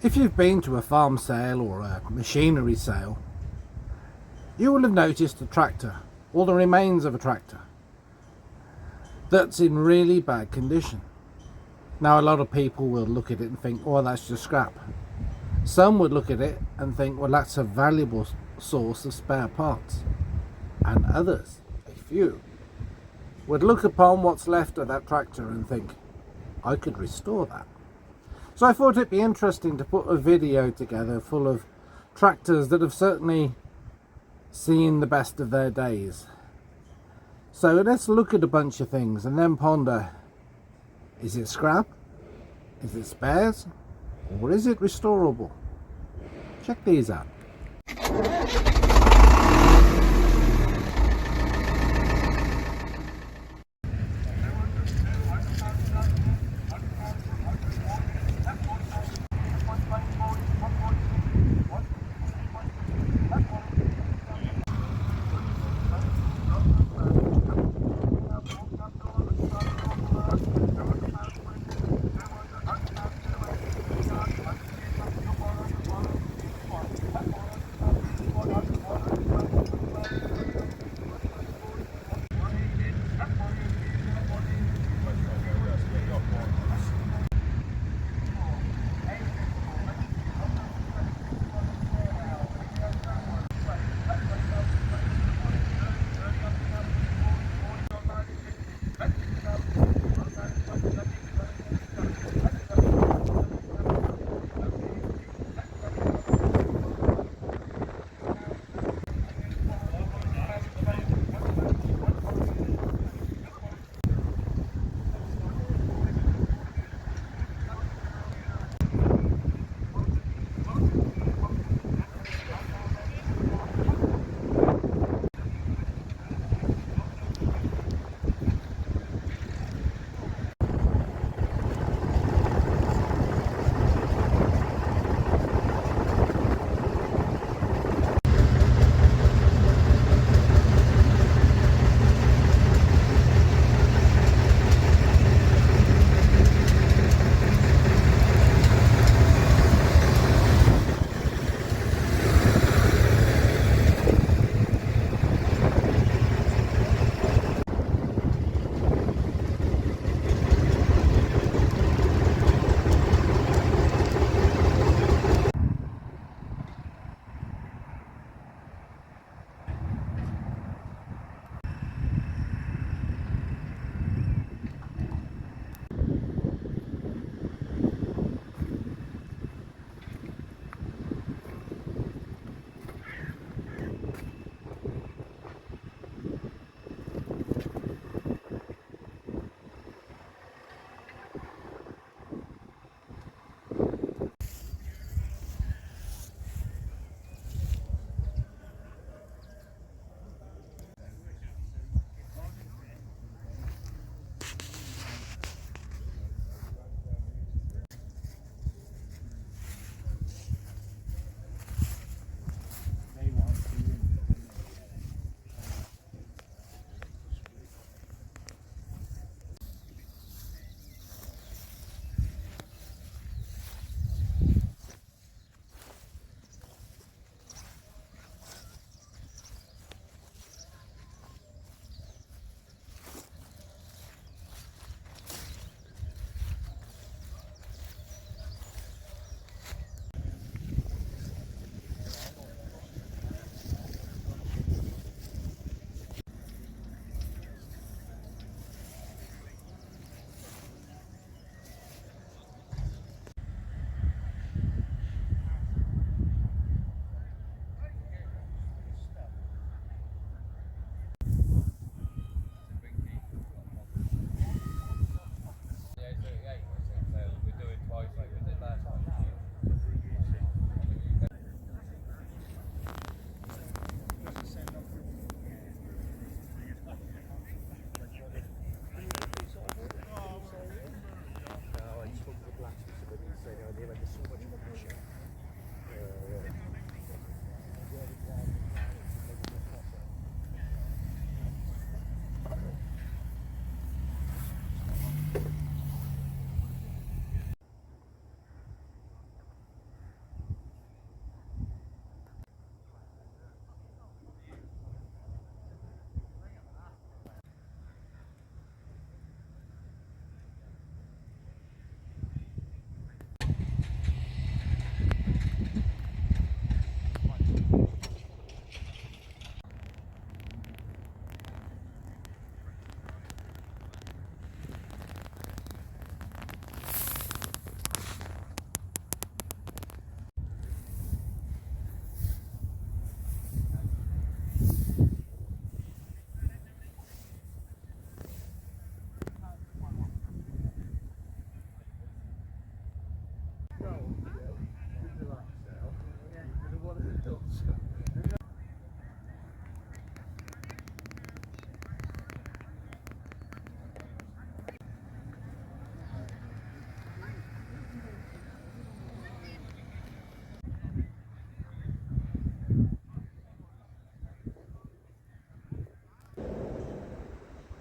If you've been to a farm sale or a machinery sale, you will have noticed a tractor, or the remains of a tractor, that's in really bad condition. Now, a lot of people will look at it and think, oh, that's just scrap. Some would look at it and think, well, that's a valuable source of spare parts. And others, a few, would look upon what's left of that tractor and think, I could restore that. So I thought it'd be interesting to put a video together full of tractors that have certainly seen the best of their days. So let's look at a bunch of things and then ponder, is it scrap? Is it spares? Or is it restorable? Check these out.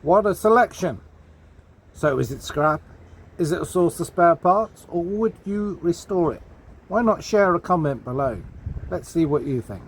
What a selection! So is it scrap? Is it a source of spare parts? Or would you restore it? Why not share a comment below? Let's see what you think.